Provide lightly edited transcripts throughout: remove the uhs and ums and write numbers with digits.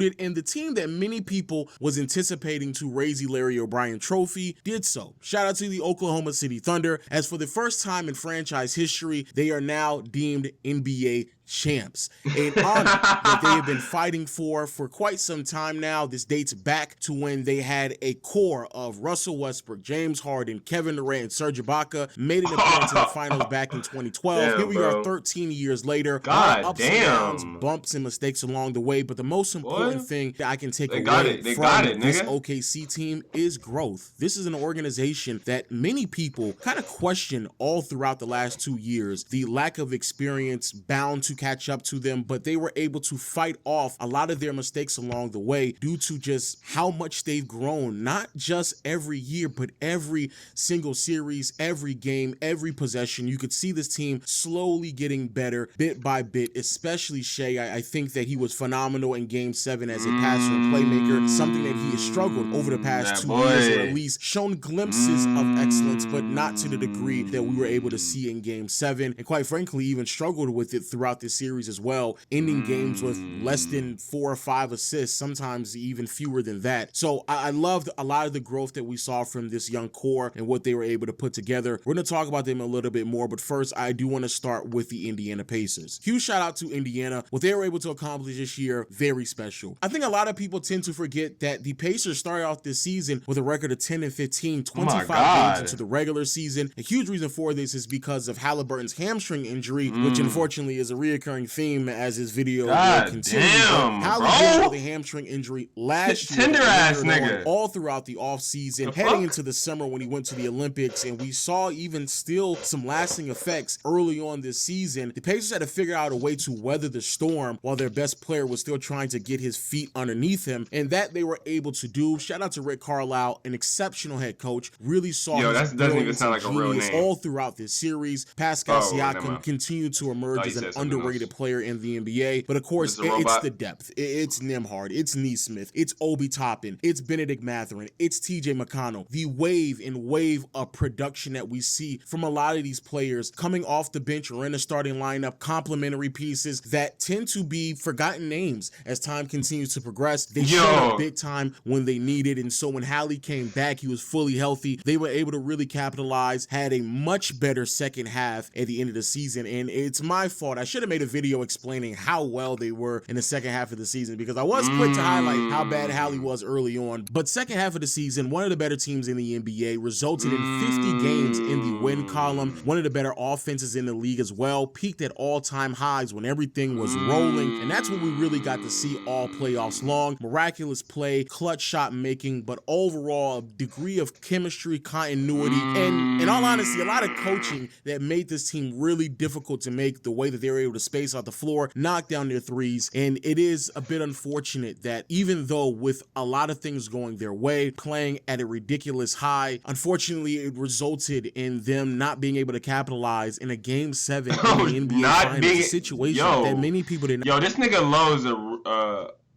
And the team that many people was anticipating to raise the Larry O'Brien Trophy did so. Shout out to the Oklahoma City Thunder, as for the first time in franchise history, they are now deemed NBA champs. An honor that they have been fighting for quite some time now. This dates back to when they had a core of Russell Westbrook, James Harden, Kevin Durant, and Serge Ibaka, made an appearance in the finals back in 2012. Damn, here we bro. are 13 years later. God ups damn. and downs, bumps and mistakes along the way, but the most important thing that I can take away from this OKC team is growth. This is an organization that many people kind of question all throughout the last 2 years. The lack of experience bound to catch up to them, but they were able to fight off a lot of their mistakes along the way due to just how much they've grown, not just every year, but every single series, every game, every possession. You could see this team slowly getting better bit by bit, especially Shea. I think that he was phenomenal in Game 7 as a passer and playmaker, something that he has struggled over the past 2 years, or at least shown glimpses of excellence, but not to the degree that we were able to see in Game 7, and quite frankly even struggled with it throughout this series as well, ending games with less than 4 or 5 assists, sometimes even fewer than that. So I loved a lot of the growth that we saw from this young core and what they were able to put together. We're going to talk about them a little bit more, but first I do want to start with the Indiana Pacers. Huge shout out to Indiana. What they were able to accomplish this year, very special. I think a lot of people tend to forget that the Pacers started off this season with a record of 10-15, 25 games into the regular season. A huge reason for this is because of Halliburton's hamstring injury, which unfortunately is a reoccurring theme as his video will continue. Halliburton with a hamstring injury last year, tender ass nigga, all throughout the offseason, heading into the summer when he went to the Olympics, and we saw even still some lasting effects early on this season. The Pacers had to figure out a way to weather the storm while their best player was still trying to get his feet underneath him, and that they were able to do. Shout out to Rick Carlisle, an exceptional head coach. Really saw his doesn't even sound like a real name all throughout this series. Pascal Siakam continued to emerge as an underrated player in the NBA, but of course it's the depth. It's Nembhard, it's Neesmith, it's Obi Toppin, it's Benedict Mathurin, it's TJ McConnell. The wave of production that we see from a lot of these players coming off the bench or in the starting lineup, complementary pieces that tend to be forgotten names as time continues to progress. They showed up big time when they needed, and so when Hallie came back, he was fully healthy. They were able to really capitalize, had a much better second half at the end of the season, and it's my fault. I should have made a video explaining how well they were in the second half of the season, because I was quick to highlight how bad Hallie was early on. But second half of the season, one of the better teams in the NBA, resulted in 50 games in the win column, one of the better offenses in the league as well, peaked at all-time highs when everything was rolling, and that's what we really got to see all playoffs long. Miraculous play, clutch shot making, but overall a degree of chemistry, continuity, and in all honesty, a lot of coaching that made this team really difficult to make, the way that they were able to space out the floor, knock down their threes. And it is a bit unfortunate that even though with a lot of things going their way, playing at a ridiculous high, unfortunately it resulted in them not being able to capitalize in a Game 7 in the NBA Finals, situation that many people didn't. This nigga Lowe's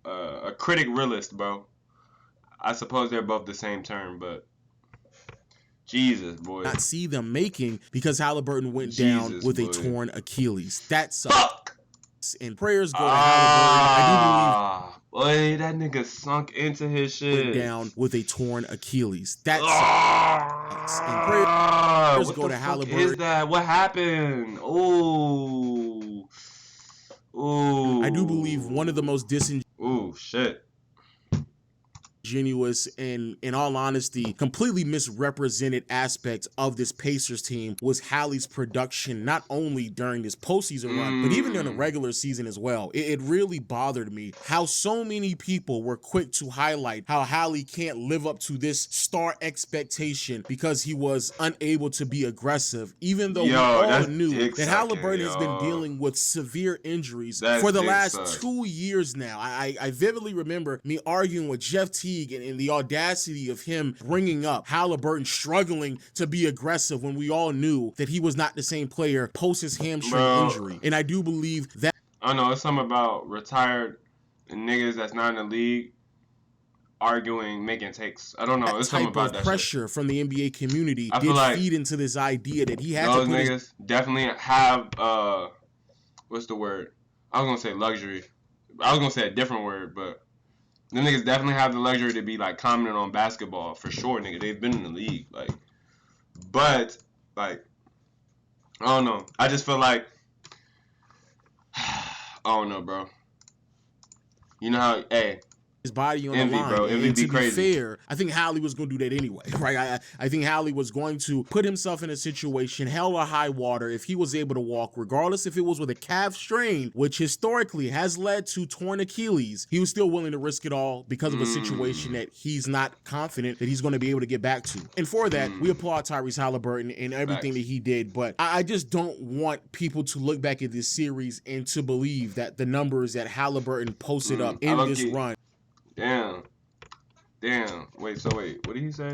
a critic realist, bro. I suppose they're both the same term, but Jesus, boy. Not see them making, because Halliburton went down with a torn Achilles. That sucks. Fuck. And prayers go to Halliburton. Boy, that nigga sunk into his shit. Went down with a torn Achilles. That sucks. And prayers go to Halliburton. What is that? What happened? Ooh. I do believe one of the most shit. Genuous and, in all honesty, completely misrepresented aspect of this Pacers team was Hallie's production, not only during this postseason run, but even during the regular season as well. It really bothered me how so many people were quick to highlight how Hallie can't live up to this star expectation because he was unable to be aggressive, even though we all knew that Halliburton has been dealing with severe injuries for the last 2 years now. I vividly remember me arguing with Jeff T and the audacity of him bringing up Halliburton struggling to be aggressive when we all knew that he was not the same player post his hamstring injury. And I do believe that. I know it's something about retired niggas that's not in the league arguing, making takes. I don't know. It's something about that pressure from the NBA community feed into this idea that he had those to put niggas definitely have what's the word? I was gonna say luxury. I was gonna say a different word, but Them niggas definitely have the luxury to be like commenting on basketball for sure, nigga. They've been in the league, like, but like, I don't know. I just feel like, I don't know, bro. You know how, hey, his body on the line. Bro. And to be crazy. fair, I think Hallie was going to do that anyway, right? I think Hallie was going to put himself in a situation, hell or high water, if he was able to walk, regardless if it was with a calf strain, which historically has led to torn Achilles. He was still willing to risk it all because of a situation that he's not confident that he's going to be able to get back to. And for that, we applaud Tyrese Halliburton and everything that he did. But I just don't want people to look back at this series and to believe that the numbers that Halliburton posted up in this run. Damn. Wait, what did he say?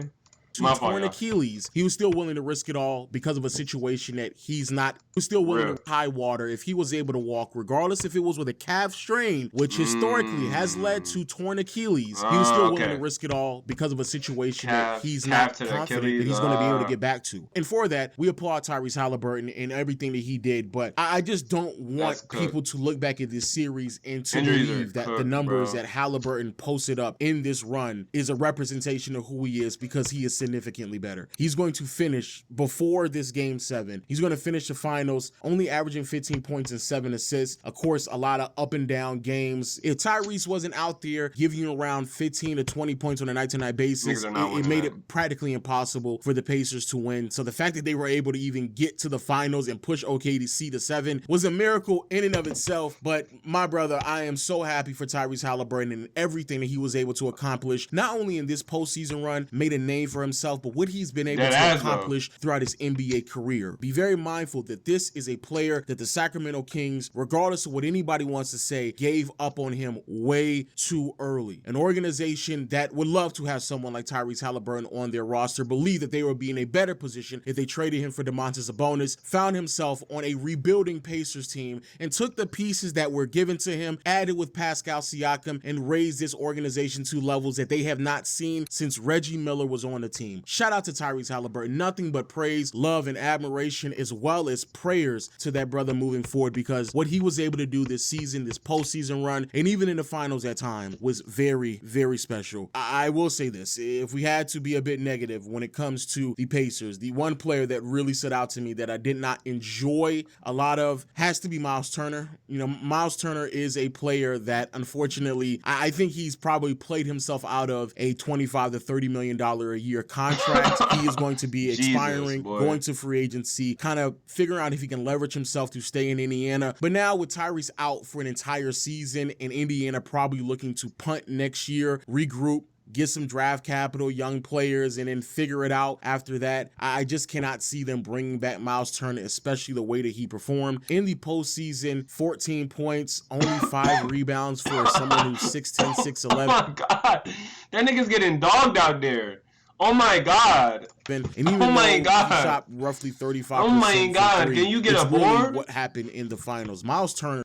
Torn Achilles. He was still willing to risk it all because of a situation that he's not. He was still willing to high water if he was able to walk, regardless if it was with a calf strain, which historically has led to torn Achilles. He was still willing to risk it all because of a situation that he's not confident that he's going to be able to get back to. And for that, we applaud Tyrese Halliburton and everything that he did. But I just don't want people to look back at this series and to believe that the numbers that Halliburton posted up in this run is a representation of who he is, because he is significantly better. He's going to finish before this game 7. He's going to finish the finals only averaging 15 points and 7 assists. Of course, a lot of up and down games. If Tyrese wasn't out there giving you around 15 to 20 points on a night-to-night basis, it made it practically impossible for the Pacers to win. So the fact that they were able to even get to the finals and push OKC to 7 was a miracle in and of itself. But my brother, I am so happy for Tyrese Halliburton and everything that he was able to accomplish, not only in this postseason run, made a name for himself, but what he's been able to accomplish throughout his NBA career. Be very mindful that this is a player that the Sacramento Kings, regardless of what anybody wants to say, gave up on him way too early. An organization that would love to have someone like Tyrese Halliburton on their roster believed that they would be in a better position if they traded him for Domantas Sabonis, found himself on a rebuilding Pacers team, and took the pieces that were given to him, added with Pascal Siakam, and raised this organization to levels that they have not seen since Reggie Miller was on the team. Shout out to Tyrese Halliburton. Nothing but praise, love, and admiration, as well as prayers to that brother moving forward, because what he was able to do this season, this postseason run, and even in the finals at time, was very, very special. I will say this, if we had to be a bit negative when it comes to the Pacers, the one player that really stood out to me that I did not enjoy a lot of has to be Miles Turner. You know, Miles Turner is a player that, unfortunately, I think he's probably played himself out of a $25 to $30 million a year contract. He is going to be expiring, going to free agency, kind of figuring out if he can leverage himself to stay in Indiana. But now with Tyrese out for an entire season and Indiana probably looking to punt next year, regroup, get some draft capital, young players, and then figure it out after that, I just cannot see them bringing back Miles Turner, especially the way that he performed in the postseason. 14 points, only 5 rebounds for someone who's 6'10", 6'11". Oh my God, that nigga's getting dogged out there. Oh my God. And even though he shot roughly 35%. Oh my God, can you get a board? Really what happened in the finals. Miles Turner.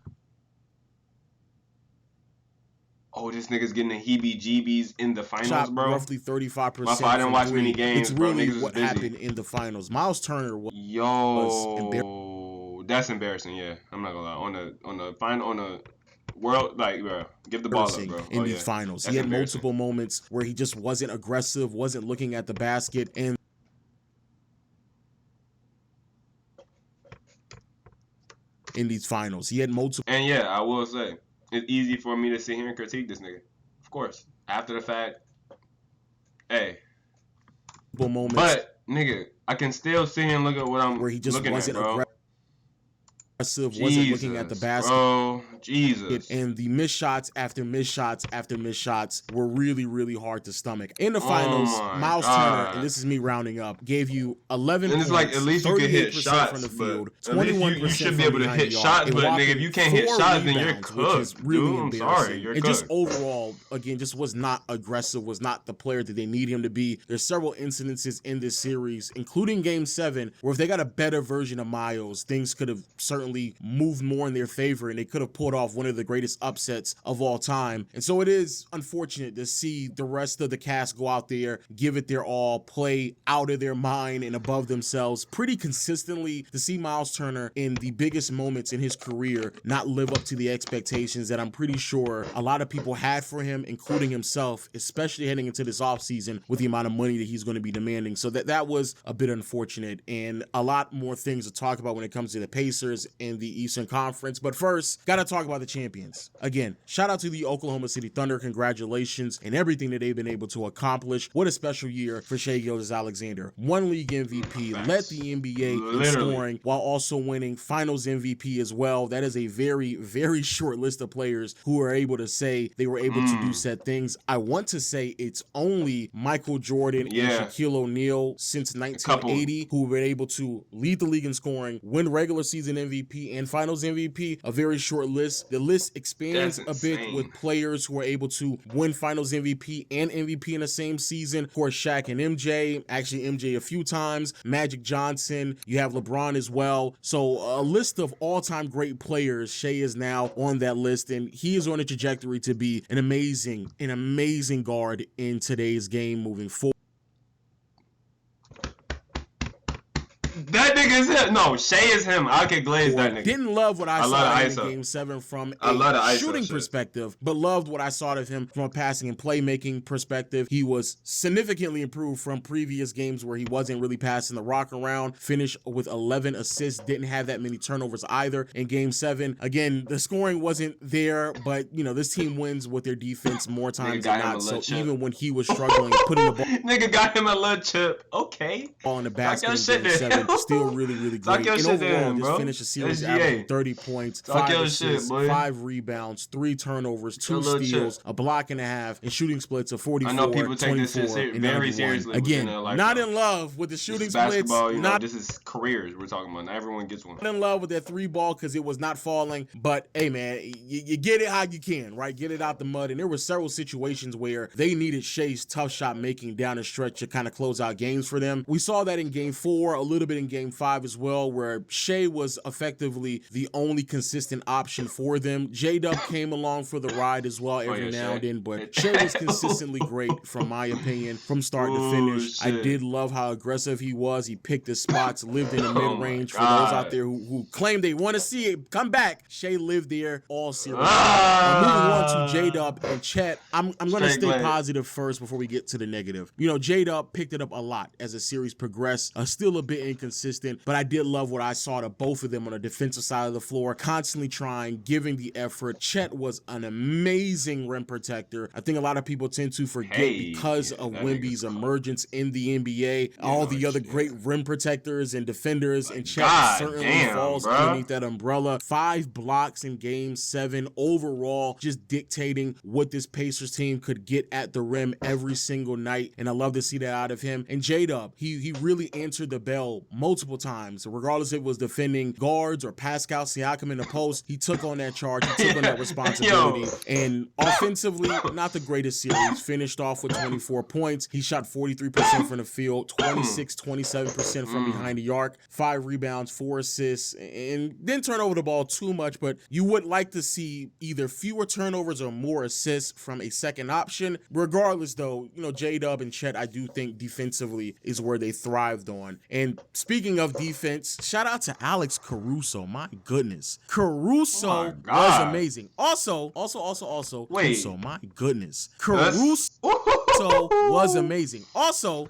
Oh, this nigga's getting the heebie-jeebies in the finals, bro. Roughly 35%. My fault, I didn't watch many games, it's bro. Really niggas what was busy. Happened in the finals. Miles Turner was that's embarrassing. Yeah, I'm not gonna lie. On the world, like, bro, give the ball up, bro. In these finals, he had multiple moments where he just wasn't aggressive, wasn't looking at the basket, and in these finals, he had multiple. And yeah, I will say, it's easy for me to sit here and critique this nigga. Of course. After the fact, hey. Moments. But, nigga, I can still sit here and look at what I'm where he just looking wasn't at, bro. aggressive, wasn't looking at the basket. Bro, Jesus. And the missed shots after missed shots after missed shots were really, really hard to stomach. In the finals, Miles Turner, and this is me rounding up, gave you 11 and it's points, like, at least you can hit shots from the but field, 21% you should be able to hit shots, but nigga, if you can't hit shots, then you're cooked, really dude. I'm sorry, you're cooked. Just overall, again, just was not aggressive, was not the player that they need him to be. There's several incidences in this series, including Game 7, where if they got a better version of Miles, things could have certainly certainly moved more in their favor, and they could have pulled off one of the greatest upsets of all time. And so it is unfortunate to see the rest of the cast go out there, give it their all, play out of their mind and above themselves pretty consistently, to see Miles Turner in the biggest moments in his career not live up to the expectations that I'm pretty sure a lot of people had for him, including himself, especially heading into this offseason with the amount of money that he's going to be demanding. So that was a bit unfortunate, and a lot more things to talk about when it comes to the Pacers and the Eastern Conference. But first, got to talk about the champions. Again, shout out to the Oklahoma City Thunder. Congratulations and everything that they've been able to accomplish. What a special year for Shai Gilgeous-Alexander. One league MVP, led the NBA in scoring while also winning Finals MVP as well. That is a very, very short list of players who are able to say they were able to do said things. I want to say it's only Michael Jordan and Shaquille O'Neal since 1980 who were able to lead the league in scoring, win regular season MVP and Finals MVP. A very short list. The list expands a bit with players who are able to win Finals MVP and MVP in the same season. Of course, Shaq and MJ, actually MJ a few times, Magic Johnson, you have LeBron as well. So a list of all-time great players. Shai is now on that list, and he is on a trajectory to be an amazing guard in today's game moving forward. That nigga is him. No, Shai is him. I could glaze that nigga. Didn't love what I saw in Game 7 from a shooting perspective, but loved what I saw of him from a passing and playmaking perspective. He was significantly improved from previous games where he wasn't really passing the rock around. Finished with 11 assists. Didn't have that many turnovers either in Game 7. Again, the scoring wasn't there, but, you know, this team wins with their defense more times than not. So even when he was struggling, putting the ball... Nigga got him a little chip. Okay. Ball in the basket in Game 7. Still really great. And overall, just finished the series averaging 30 points, 5 assists, 5 rebounds, 3 turnovers, 2 steals, a block and a half, and shooting splits of 44, I know people take 24, this very 91. seriously. Again, not in love with the shooting splits. You know, this is careers we're talking about. Not everyone gets one. Not in love with that 3-ball because it was not falling. But, hey, man, you get it how you can, right? Get it out the mud. And there were several situations where they needed Shai's tough shot making down the stretch to kind of close out games for them. We saw that in Game 4, a little bit in Game 5 as well, where Shai was effectively the only consistent option for them. J-Dub came along for the ride as well every now and then, but Shai was consistently great from my opinion from start to finish. I did love how aggressive he was. He picked his spots, lived in the mid-range. For those out there who claim they want to see it come back, Shai lived there all series. Moving on to J-Dub and Chet, I'm going to stay positive first before we get to the negative. You know, J-Dub picked it up a lot as the series progressed. Still a bit inconsistent, but I did love what I saw to both of them on the defensive side of the floor, constantly trying, giving the effort. Chet was an amazing rim protector. I think a lot of people tend to forget because of Wemby's emergence in the NBA, all the other great rim protectors and defenders, and Chet certainly falls underneath that umbrella. 5 blocks in Game 7 overall, just dictating what this Pacers team could get at the rim every single night, and I love to see that out of him. And J-Dub, he really answered the bell multiple times, regardless if it was defending guards or Pascal Siakam in the post. He took on that charge, he took on that responsibility. And offensively, not the greatest series. Finished off with 24 points. He shot 43% from the field, 27% from behind the arc, 5 rebounds, 4 assists, and didn't turn over the ball too much, but you would like to see either fewer turnovers or more assists from a second option. Regardless, though, you know, J-Dub and Chet, I do think defensively is where they thrived on. And speaking of defense, shout out to Alex Caruso. My goodness. Caruso was amazing. Also, Caruso, my goodness. Caruso was amazing. Also,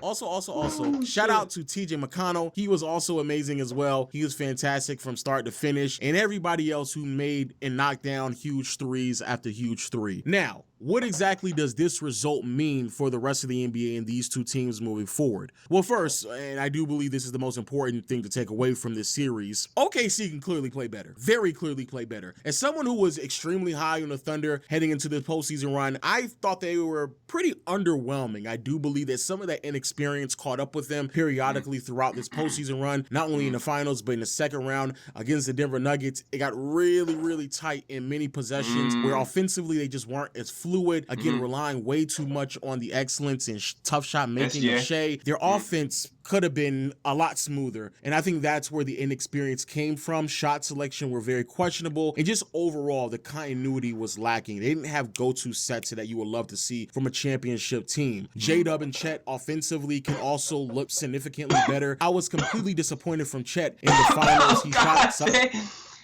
shout out to TJ McConnell. He was also amazing as well. He was fantastic from start to finish. And everybody else who made and knocked down huge threes after huge three. Now, what exactly does this result mean for the rest of the NBA and these two teams moving forward? Well, first, and I do believe this is the most important thing to take away from this series, OKC can clearly play better. Very clearly play better. As someone who was extremely high on the Thunder heading into the postseason run, I thought they were pretty underwhelming. I do believe that some of that inexperience caught up with them periodically throughout this postseason run, not only in the finals, but in the second round against the Denver Nuggets. It got really tight in many possessions where offensively they just weren't as fluid fluid, again, relying way too much on the excellence and tough shot making of Shea. Their offense could have been a lot smoother, and I think that's where the inexperience came from. Shot selection were very questionable, and just overall, the continuity was lacking. They didn't have go-to sets that you would love to see from a championship team. J-Dub and Chet offensively can also look significantly better. I was completely disappointed from Chet in the finals. He shot something.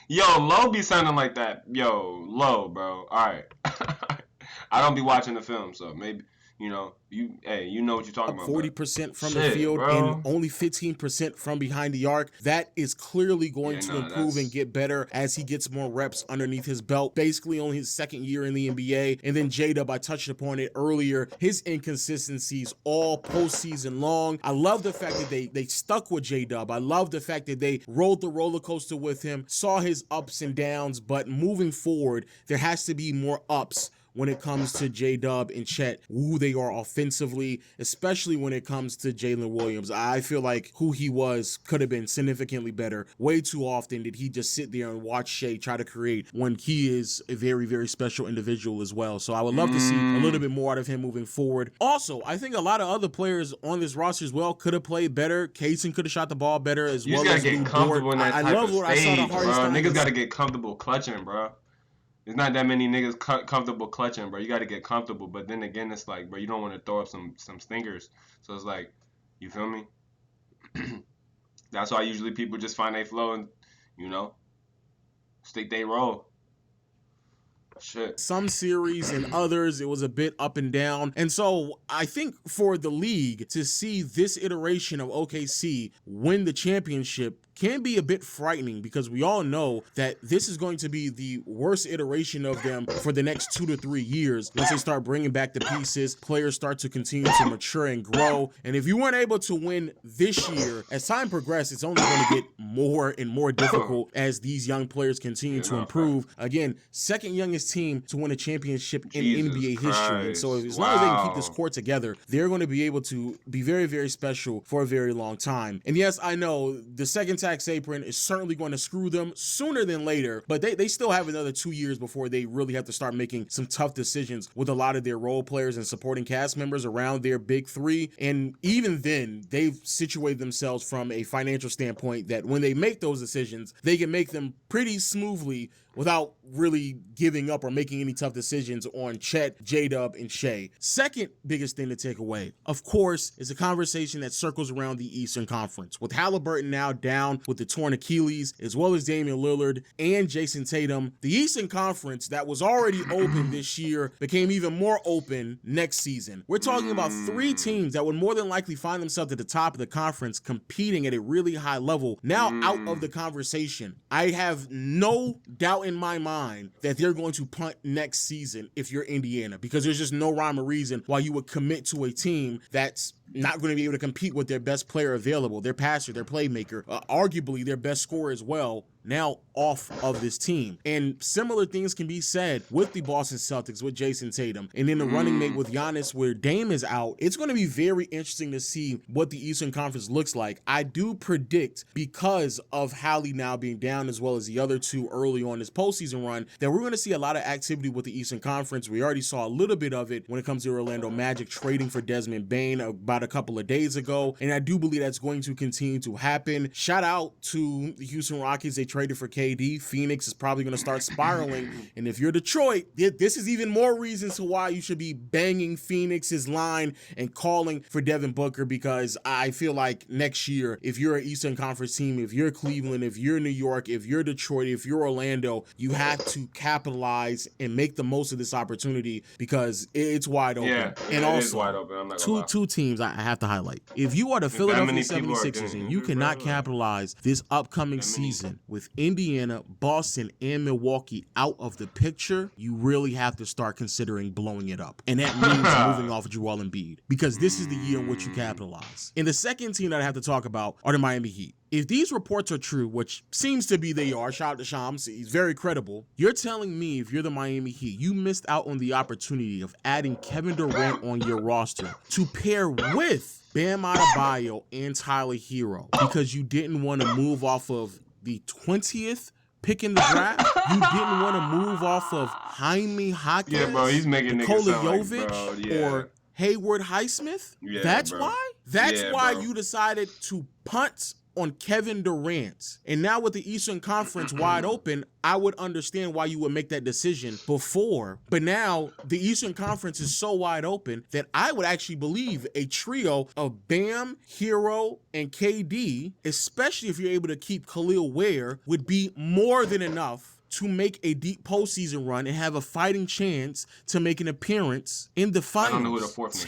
Yo, Low be sounding like that. Yo, Low, bro. All right. I don't be watching the film, so maybe, you know what you're talking about. 40% from the field, bro, and only 15% from behind the arc. That is clearly going to improve and get better as he gets more reps underneath his belt. Basically only his second year in the NBA. And then J-Dub, I touched upon it earlier, his inconsistencies all postseason long. I love the fact that they stuck with J-Dub. I love the fact that they rode the roller coaster with him, saw his ups and downs, but moving forward, there has to be more ups when it comes to J-Dub and Chet, who they are offensively, especially when it comes to Jalen Williams. I feel like who he was could have been significantly better. Way too often did he just sit there and watch Shea try to create when he is a very, very special individual as well. So I would love to see a little bit more out of him moving forward. Also, I think a lot of other players on this roster as well could have played better. Kaysen could have shot the ball better as well. You just gotta get comfortable in that type of stage, I saw the hardest bro. Niggas gotta get comfortable clutching, bro. There's not that many niggas comfortable clutching, bro. You got to get comfortable. But then again, it's like, bro, you don't want to throw up some stinkers. So it's like, you feel me? That's why usually people just find their flow and, you know, stick they roll. Shit. Some series and others, it was a bit up and down. And so I think for the league to see this iteration of OKC win the championship can be a bit frightening, because we all know that this is going to be the worst iteration of them for the next 2 to 3 years. Once they start bringing back the pieces, players start to continue to mature and grow. And if you weren't able to win this year, as time progresses, it's only going to get more and more difficult as these young players continue to improve. Again, second youngest team to win a championship in NBA history. And so as long as they can keep this core together, they're going to be able to be very, very special for a very long time. And yes, I know the second tax apron is certainly going to screw them sooner than later, but they still have another 2 years before they really have to start making some tough decisions with a lot of their role players and supporting cast members around their big three. And even then, they've situated themselves from a financial standpoint that when they make those decisions, they can make them pretty smoothly without really giving up or making any tough decisions on Chet, J-Dub, and Shea. Second biggest thing to take away, of course, is a conversation that circles around the Eastern Conference. With Halliburton now down with the torn Achilles, as well as Damian Lillard and Jason Tatum, the Eastern Conference that was already open this year became even more open next season. We're talking about 3 teams that would more than likely find themselves at the top of the conference competing at a really high level, now out of the conversation. I have no doubt in my mind that they're going to punt next season if you're Indiana, because there's just no rhyme or reason why you would commit to a team that's not going to be able to compete with their best player available, their passer, their playmaker, arguably their best scorer as well, now off of this team. And similar things can be said with the Boston Celtics with Jason Tatum, and then the running mate with Giannis where Dame is out. It's going to be very interesting to see what the Eastern Conference looks like. I do predict, because of Hallie now being down as well as the other two early on this postseason run, that we're going to see a lot of activity with the Eastern Conference. We already saw a little bit of it when it comes to Orlando Magic trading for Desmond Bane about a couple of days ago, and I do believe that's going to continue to happen. Shout out to the Houston Rockets. They traded for KD. Phoenix is probably going to start spiraling, and if you're Detroit, this is even more reasons to why you should be banging Phoenix's line and calling for Devin Booker, because I feel like next year, if you're an Eastern Conference team, if you're Cleveland, if you're New York, if you're Detroit, if you're Orlando, you have to capitalize and make the most of this opportunity, because it's wide open. Yeah, and also, also it is wide open. I'm not gonna lie. two teams I have to highlight. If you are the Philadelphia 76ers and you cannot capitalize this upcoming season with Indiana, Boston, and Milwaukee out of the picture, you really have to start considering blowing it up. And that means moving off Joel Embiid, because this is the year in which you capitalize. And the second team that I have to talk about are the Miami Heat. If these reports are true, which seems to be they are, shout out to Shams, he's very credible, you're telling me if you're the Miami Heat, you missed out on the opportunity of adding Kevin Durant on your roster to pair with Bam Adebayo and Tyler Hero, because you didn't want to move off of the 20th pick in the draft, you didn't want to move off of Jaime Jaquez, Yeah, bro, he's making niggas sound like, bro, yeah. or Hayward Highsmith. Yeah, That's bro. why? That's Yeah, why bro. you decided to punt on Kevin Durant. And now with the Eastern Conference wide open, I would understand why you would make that decision before. But now the Eastern Conference is so wide open that I would actually believe a trio of Bam, Hero, and KD, especially if you're able to keep Khalil Ware, would be more than enough to make a deep postseason run and have a fighting chance to make an appearance in the finals. I don't know who the fourth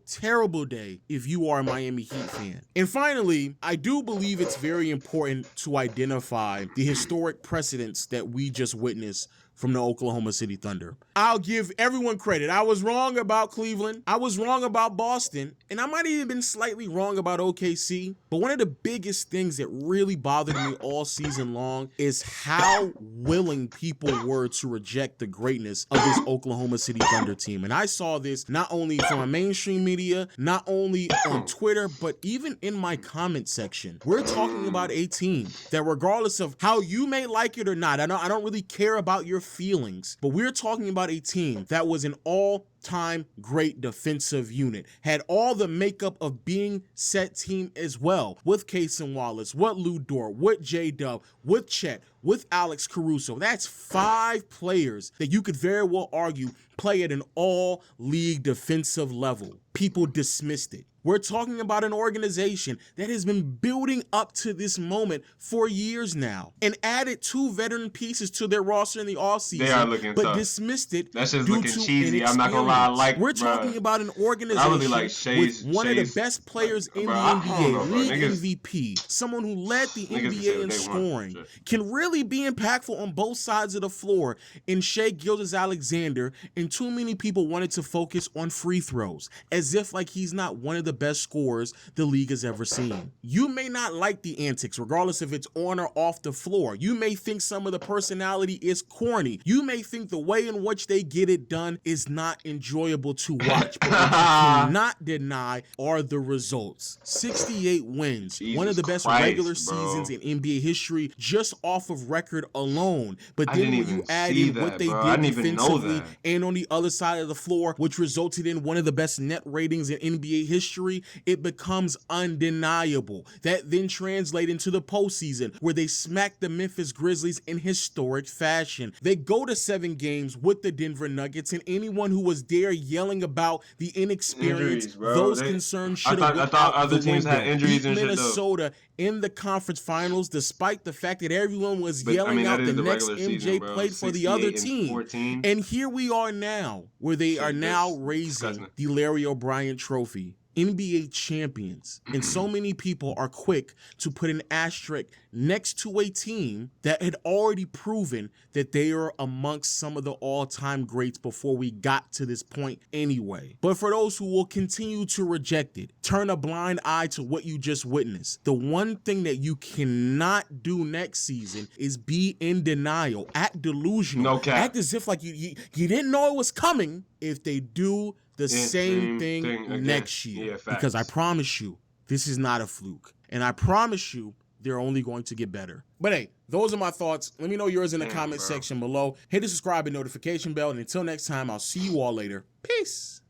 Terrible day if you are a Miami Heat fan. And finally, I do believe it's very important to identify the historic precedents that we just witnessed from the Oklahoma City Thunder. I'll give everyone credit. I was wrong about Cleveland. I was wrong about Boston. And I might have even been slightly wrong about OKC. But one of the biggest things that really bothered me all season long is how willing people were to reject the greatness of this Oklahoma City Thunder team. And I saw this not only from a mainstream media, not only on Twitter, but even in my comment section. We're talking about a team that, regardless of how you may like it or not, I don't really care about your feelings, but we're talking about a team that was an all-time great defensive unit, had all the makeup of being set team as well, with Cason Wallace, with Lou Dort, with J-Dub, with Chet, with Alex Caruso. That's 5 players that you could very well argue play at an all-league defensive level. People dismissed it. We're talking about an organization that has been building up to this moment for years now and added 2 veteran pieces to their roster in the offseason, They are looking but tough. dismissed it. That's just due looking to cheesy. I'm not gonna lie. We're talking about an organization I really like with one of the best players in the NBA, league MVP, someone who led the NBA in scoring, can really be impactful on both sides of the floor in Shai Gilgeous-Alexander, and too many people wanted to focus on free throws, as if like he's not one of the best scorers the league has ever seen. You may not like the antics, regardless if it's on or off the floor. You may think some of the personality is corny. You may think the way in which they get it done is not enjoyable to watch. But what you cannot deny are the results. 68 wins, one of the best regular seasons in NBA history, just off of record alone. But then when you add in what they did defensively and on the other side of the floor, which resulted in one of the best net ratings in NBA history, it becomes undeniable. That then translates into the postseason, where they smack the Memphis Grizzlies in historic fashion. They go to 7 games with the Denver Nuggets, and anyone who was there yelling about the inexperience, those concerns should have went out other the teams window. had injuries and Minnesota in the conference finals, despite the fact that everyone was yelling out the next MJ played for the other team. And here we are now, where they are now raising the Larry O'Brien Trophy. NBA champions, and so many people are quick to put an asterisk next to a team that had already proven that they are amongst some of the all-time greats before we got to this point anyway. But for those who will continue to reject it, turn a blind eye to what you just witnessed, the one thing that you cannot do next season is be in denial, act delusional, act as if like you didn't know it was coming if they do the same thing next year. Because I promise you, this is not a fluke. And I promise you, they're only going to get better. But hey, those are my thoughts. Let me know yours in the comment section below. Hit the subscribe and notification bell. And until next time, I'll see you all later. Peace.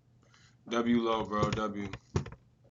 W low, bro. W.